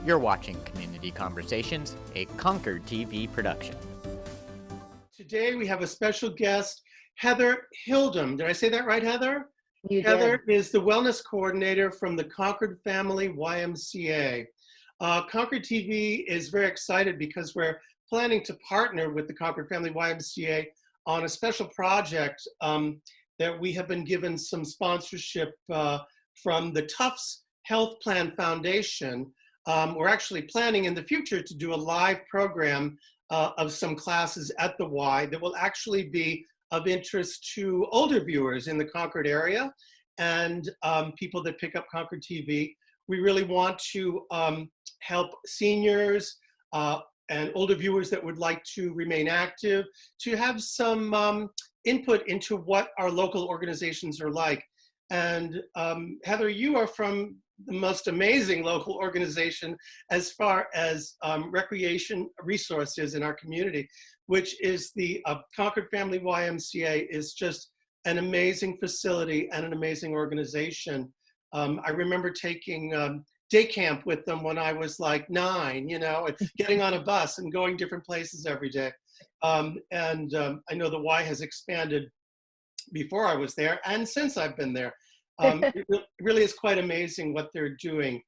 You're watching Community Conversations, a Concord TV production. Today we have a special guest, Heather Hildum. Did I say that right, Heather? You Heather did. is the wellness coordinator from the Concord Family YMCA. Concord TV is very excited because we're planning to partner with the Concord Family YMCA on a special project that we have been given some sponsorship from the Tufts Health Plan Foundation. We're actually planning in the future to do a live program of some classes at the Y that will actually be of interest to older viewers in the Concord area and people that pick up Concord TV. We really want to help seniors and older viewers that would like to remain active to have some input into what our local organizations are like. And Heather, you are from the most amazing local organization as far as recreation resources in our community, which is the Concord Family YMCA is just an amazing facility and an amazing organization. I remember taking day camp with them when I was like 9, you know, and getting on a bus and going different places every day. I know the Y has expanded before I was there and since I've been there. It really is quite amazing what they're doing.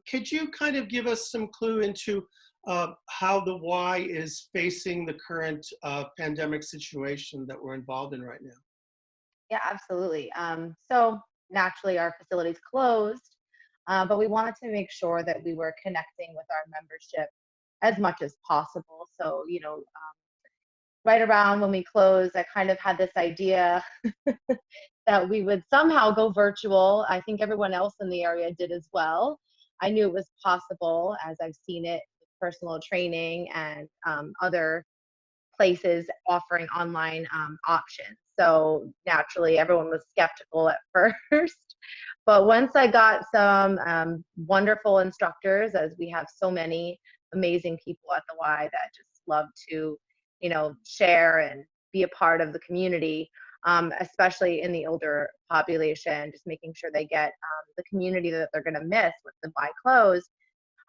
Could you kind of give us some clue into how the Y is facing the current pandemic situation that we're involved in right now? Yeah, absolutely. So naturally our facility's closed, but we wanted to make sure that we were connecting with our membership as much as possible. So, right around when we closed, I kind of had this idea that we would somehow go virtual. I think everyone else in the area did as well. I knew it was possible as I've seen it with personal training and other places offering online options. So naturally, everyone was skeptical at first. But once I got some wonderful instructors, as we have so many amazing people at the Y that just love to, share and be a part of the community, especially in the older population, just making sure they get the community that they're going to miss with the Y closed.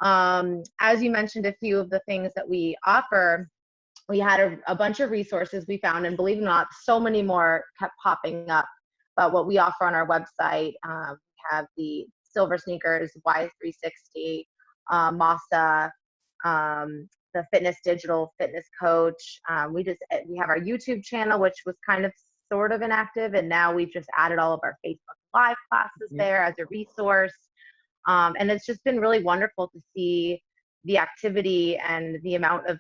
As you mentioned, a few of the things that we offer, we had a bunch of resources we found, and believe it or not, so many more kept popping up. But what we offer on our website, we have the Silver Sneakers, Y360, Masa, the Fitness Digital Fitness Coach. We have our YouTube channel, which was kind of sort of inactive, and now we've just added all of our Facebook Live classes there as a resource. And it's just been really wonderful to see the activity and the amount of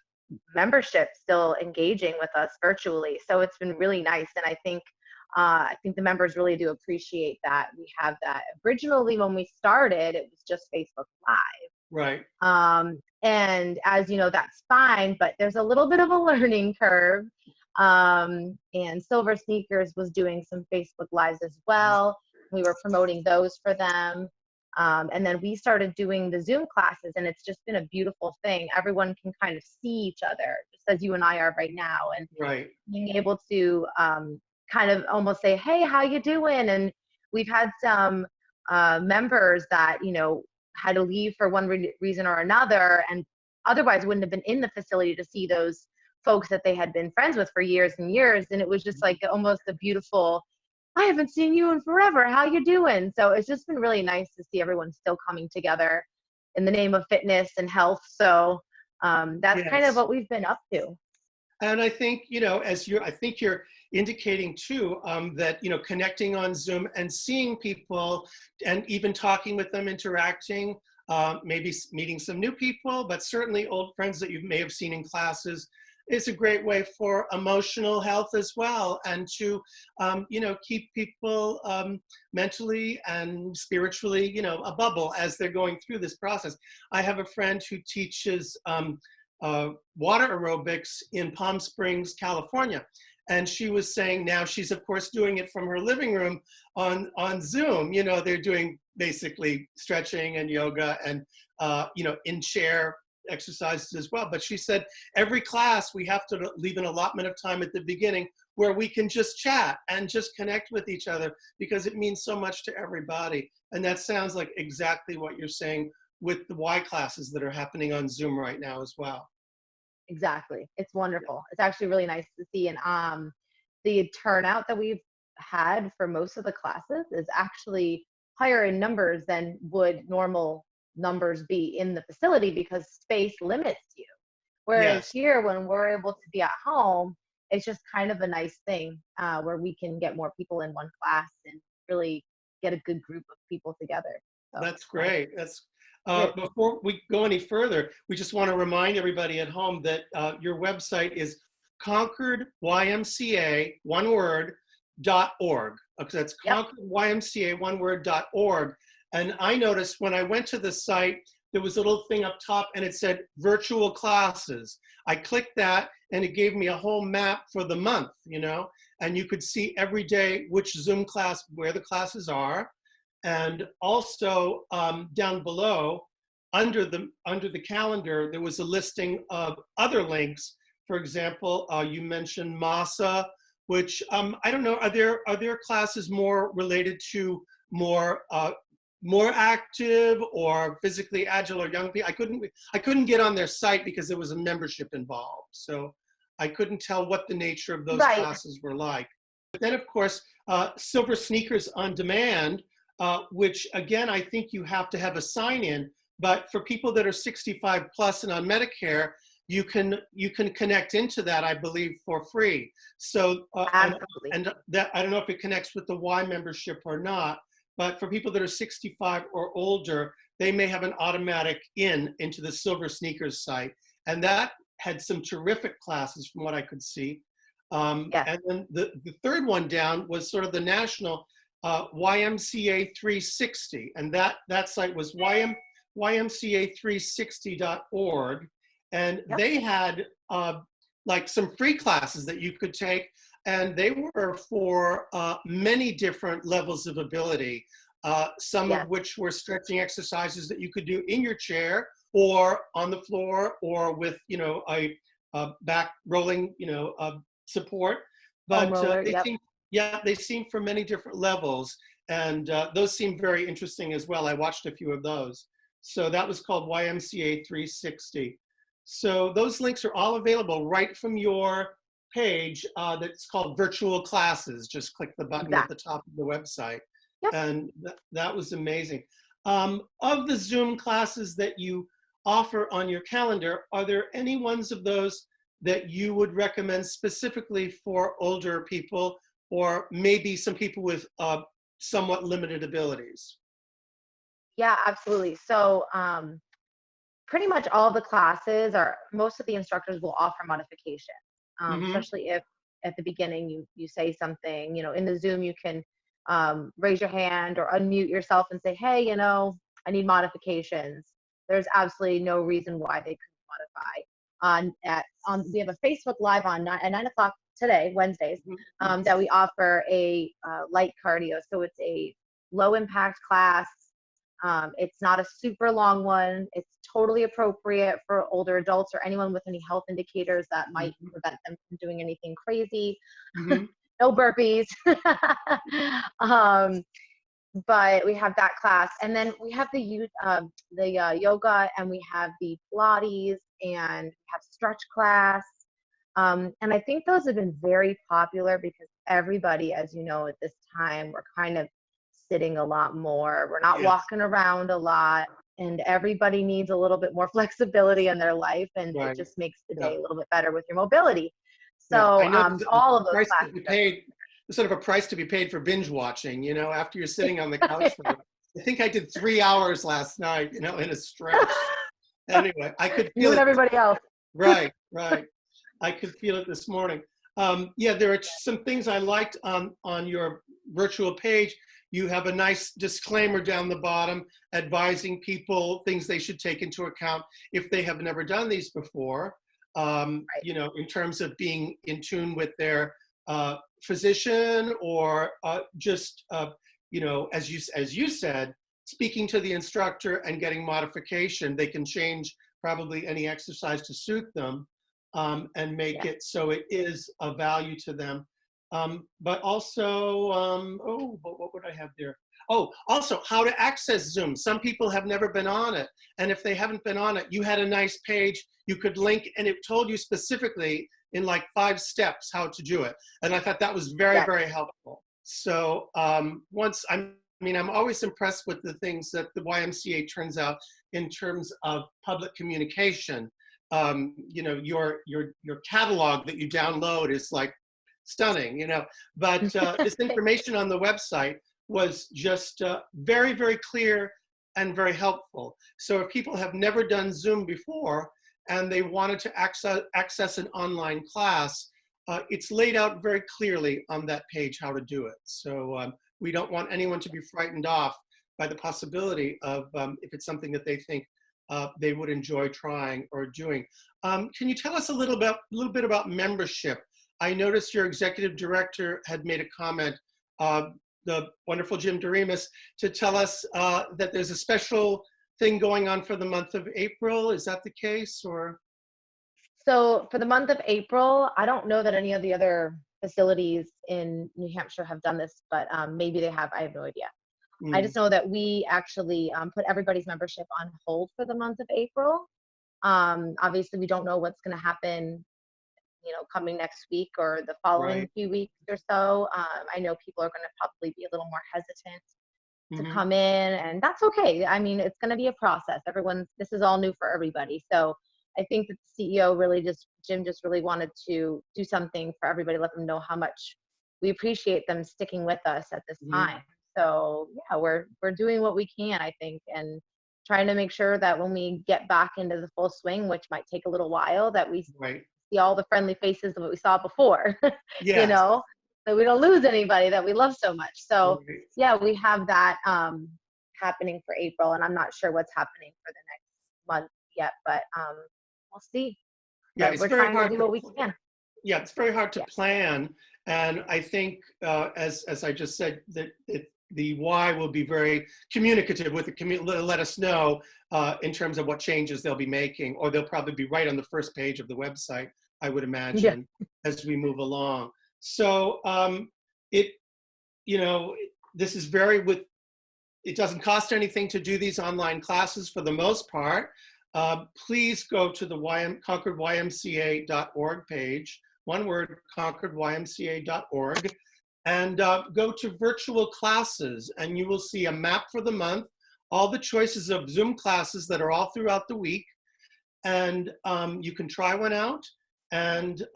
membership still engaging with us virtually. So it's been really nice, and I think the members really do appreciate that we have that. Originally, when we started, it was just Facebook Live. Right. And as you know, that's fine, but there's a little bit of a learning curve. And Silver Sneakers was doing some Facebook Lives as well. We were promoting those for them. And then we started doing the Zoom classes, and it's just been a beautiful thing. Everyone can kind of see each other, just as you and I are right now, and Right. being able to kind of almost say, hey, how you doing? And we've had some members that, had to leave for one reason or another, and otherwise wouldn't have been in the facility to see those folks that they had been friends with for years and years. And it was just like almost a beautiful, I haven't seen you in forever. How you doing? So it's just been really nice to see everyone still coming together in the name of fitness and health. So that's kind of what we've been up to. And I think, I think you're indicating too, that, connecting on Zoom and seeing people and even talking with them, interacting, maybe meeting some new people, but certainly old friends that you may have seen in classes, is a great way for emotional health as well, and to, keep people mentally and spiritually, a bubble as they're going through this process. I have a friend who teaches water aerobics in Palm Springs, California. And she was saying now she's, of course, doing it from her living room on Zoom. They're doing basically stretching and yoga and, in chair exercises as well. But she said every class we have to leave an allotment of time at the beginning where we can just chat and just connect with each other, because it means so much to everybody. And that sounds like exactly what you're saying with the Y classes that are happening on Zoom right now as well. Exactly. It's wonderful. It's actually really nice to see. And the turnout that we've had for most of the classes is actually higher in numbers than would normal numbers be in the facility because space limits you. Whereas Yes, here, when we're able to be at home, it's just kind of a nice thing where we can get more people in one class and really get a good group of people together. So that's it's nice. great. That's It is. before we go any further, we just want to remind everybody at home that your website is Concord YMCA, one word, .org. Okay, that's Yep. Concord YMCA, one word, .org. And I noticed when I went to the site, there was a little thing up top and it said virtual classes. I clicked that and it gave me a whole map for the month, you know, and you could see every day which Zoom class, where the classes are. And also down below, under the calendar, there was a listing of other links. For example, you mentioned MASA, which I don't know, are there classes more related to more active or physically agile or young people? I couldn't get on their site because there was a membership involved, so I couldn't tell what the nature of those Right. classes were like. But then, of course, Silver Sneakers on Demand, which again, I think you have to have a sign-in, but for people that are 65 plus and on Medicare, you can connect into that, I believe, for free. So, Absolutely. and that, I don't know if it connects with the Y membership or not, but for people that are 65 or older, they may have an automatic into the Silver Sneakers site. And that had some terrific classes from what I could see. Yes. And then the third one down was sort of the national YMCA 360. And that site was YMCA360.org. And Yep. they had like some free classes that you could take. And they were for many different levels of ability, some Yes. of which were stretching exercises that you could do in your chair or on the floor or with, you know, a back rolling, you know, support. Foam But roller. Yep. they seem for many different levels. And those seem very interesting as well. I watched a few of those. So that was called YMCA 360. So those links are all available right from your page that's called virtual classes. Just click the button at Exactly. the top of the website. Yep. And that was amazing. Of the Zoom classes that you offer on your calendar, are there any ones of those that you would recommend specifically for older people or maybe some people with somewhat limited abilities? Yeah, absolutely. So pretty much all of the classes most of the instructors will offer modification, Mm-hmm. especially if at the beginning you say something, you know, in the Zoom you can raise your hand or unmute yourself and say, hey, you know, I need modifications. There's absolutely no reason why they couldn't modify. We have a Facebook Live at 9 o'clock today, Wednesdays, that we offer a light cardio. So it's a low impact class. It's not a super long one. It's totally appropriate for older adults or anyone with any health indicators that might prevent them from doing anything crazy. Mm-hmm. No burpees. But we have that class, and then we have the yoga, and we have the Pilates, and we have stretch class. And I think those have been very popular because everybody, as you know, at this time, we're kind of sitting a lot more. We're not Yes. walking around a lot, and everybody needs a little bit more flexibility in their life, and Right. it just makes the Yeah. day a little bit better with your mobility. Yeah. So I know all of those price to classes be are paid, sort of a price to be paid for binge watching, you know, after you're sitting on the couch for, I think I did 3 hours last night, you know, in a stretch. Anyway, I could you feel and it. everybody else. Right. I could feel it this morning. Yeah, there are some things I liked on your virtual page. You have a nice disclaimer down the bottom advising people things they should take into account if they have never done these before. You know, in terms of being in tune with their physician or just, you know, as you said, speaking to the instructor and getting modification. They can change probably any exercise to suit them and make it so it is of value to them. But also, what would I have there? Oh, also how to access Zoom. Some people have never been on it. And if they haven't been on it, you had a nice page you could link, and it told you specifically in like 5 steps how to do it. And I thought that was very, Yes. very helpful. So I'm always impressed with the things that the YMCA turns out in terms of public communication. Your catalog that you download is like stunning, but this information on the website was just very, very clear and very helpful. So if people have never done Zoom before and they wanted to access an online class, it's laid out very clearly on that page how to do it. So we don't want anyone to be frightened off by the possibility of if it's something that they think they would enjoy trying or doing. Can you tell us a little bit about membership? I noticed your executive director had made a comment, the wonderful Jim Doremus, to tell us that there's a special thing going on for the month of April. Is that the case, or? So for the month of April, I don't know that any of the other facilities in New Hampshire have done this, but maybe they have. I have no idea. I just know that we actually put everybody's membership on hold for the month of April. Obviously, we don't know what's going to happen, coming next week or the following Right. few weeks or so. I know people are going to probably be a little more hesitant to Mhm. come in, and that's okay. I mean, it's going to be a process. This is all new for everybody. So I think that the CEO Jim just really wanted to do something for everybody, let them know how much we appreciate them sticking with us at this Mhm. time. So yeah, we're doing what we can, I think, and trying to make sure that when we get back into the full swing, which might take a little while, that we Right. see all the friendly faces of what we saw before, Yes. so we don't lose anybody that we love so much. So Right. yeah, we have that happening for April, and I'm not sure what's happening for the next month yet, but we'll see. Yeah, But it's we're very trying to hard do to what we can. Yeah, it's very hard to Yeah. plan, and I think as I just said, that the Y will be very communicative with the community. Let us know in terms of what changes they'll be making, or they'll probably be right on the first page of the website, I would Yeah. imagine, as we move along. So it you know this is very with it doesn't cost anything to do these online classes for the most part. Please go to the ConcordYMCA.org page, one word, ConcordYMCA.org, and go to virtual classes, and you will see a map for the month, all the choices of Zoom classes that are all throughout the week, and you can try one out and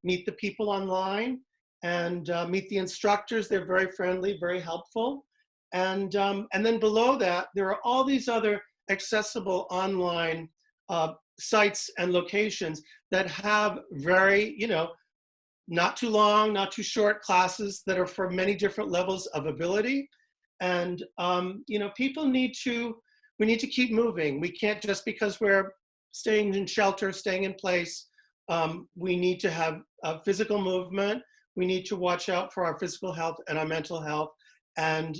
meet the people online and meet the instructors. They're very friendly, very helpful. And then below that, there are all these other accessible online sites and locations that have very, not too long, not too short classes that are for many different levels of ability. And, we need to keep moving. We can't, just because we're staying in shelter, staying in place, we need to have physical movement. We need to watch out for our physical health and our mental health, and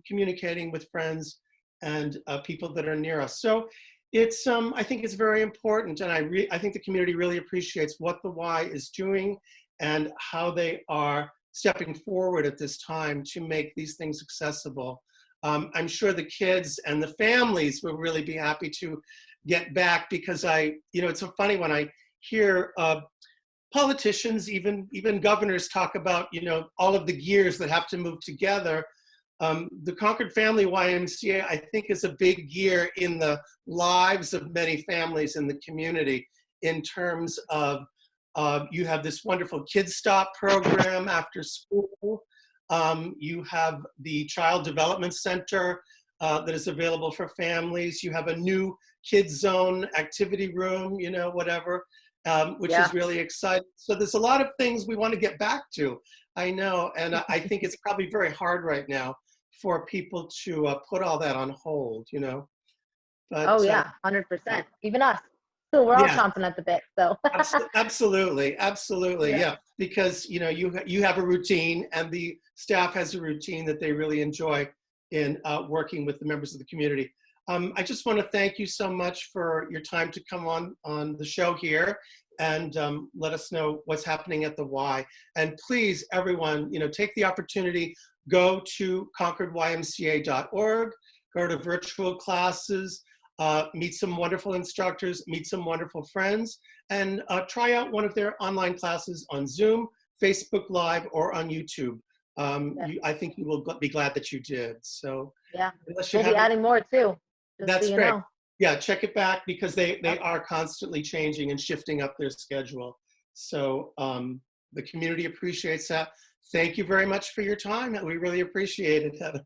communicating with friends and people that are near us. So it's, I think it's very important, and I think the community really appreciates what the Y is doing and how they are stepping forward at this time to make these things accessible. I'm sure the kids and the families will really be happy to get back, because it's so funny when I hear politicians, even governors, talk about, all of the gears that have to move together. The Concord Family YMCA, I think, is a big gear in the lives of many families in the community, in terms of you have this wonderful Kids Stop program after school. You have the Child Development Center that is available for families. You have a new Kids Zone activity room, whatever, which Yeah. is really exciting. So there's a lot of things we want to get back to, I know. And I think it's probably very hard right now for people to put all that on hold, But Oh yeah, 100%. Even us. So we're all yeah, chomping at the bit. So absolutely, absolutely, yeah. yeah. Because you have a routine, and the staff has a routine that they really enjoy in working with the members of the community. I just want to thank you so much for your time to come on the show here. and let us know what's happening at the Y. And please, everyone, take the opportunity, go to ConcordYMCA.org, go to virtual classes, meet some wonderful instructors, meet some wonderful friends, and try out one of their online classes on Zoom, Facebook Live, or on YouTube. I think you will be glad that you did. So Yeah, unless you we'll be haven't, adding more too. Just that's so you great. know. Yeah, check it back because they are constantly changing and shifting up their schedule. So the community appreciates that. Thank you very much for your time. We really appreciate it, Heather.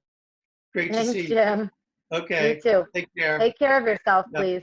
Great to Thanks, see you. Jim. Okay. You too. Take care. Take care of yourself, Yeah. please.